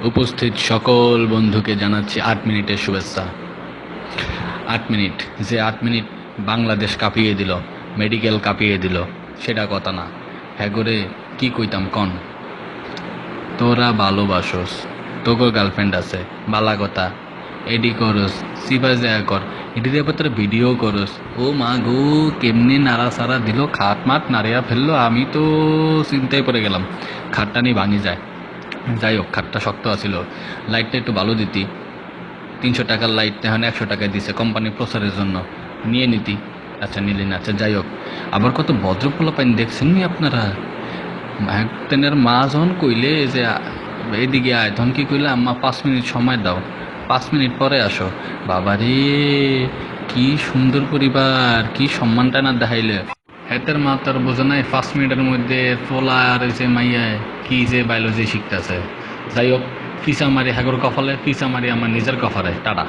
উপস্থিত সকল বন্ধুকে জানাচ্ছি 8 মিনিটের শুভেচ্ছা। 8 মিনিট, যে 8 মিনিট বাংলাদেশ কাঁপিয়ে দিল, মেডিকেল কাঁপিয়ে দিল, সেটা কথা না। হ্যাঁ করে কি কইতাম কন? তোরা ভালোবাসোস, তোকে গার্লফ্রেন্ড আছে, বালা কথা, এডি করস, সিবা জায়া কর, এটি দিয়ে তোরা ভিডিও করস। ও মা গো, কেমনি নাড়া সারা দিল, খাট মাট নাড়িয়া ফেললো, আমি তো চিন্তায় পড়ে গেলাম। খাটটা নিয়ে ভাঙি যায়। যাই হোক, খাটটা শক্ত আছিল, লাইটটা একটু ভালো দিতি। 300 টাকার লাইট এখন 100 টাকায় দিছে কোম্পানি প্রচারের জন্য, নিয়ে নিতি। আচ্ছা নিলি না, আচ্ছা যাই হোক। আবার কত ভদ্রপোলা পাইন দেখছেন নি আপনারা? একদিনের মা যখন কইলে যে এইদিকে আয়, তখন কি কইলে, আম্মা 5 মিনিট সময় দাও, 5 মিনিট পরে আসো। বাবারে, কি সুন্দর পরিবার, কি সম্মানটা না দেখাইলে। হেতের মা তার বোঝে নাই 5 মিনিটের মধ্যে পোলা আর যে মাইয়ায় কি যে বায়োলজি শিখতেছে। যাই হোক, ফিসা মারি হাগর কপালে, ফিসা মারি আমার নিজের কপালে। টাটা।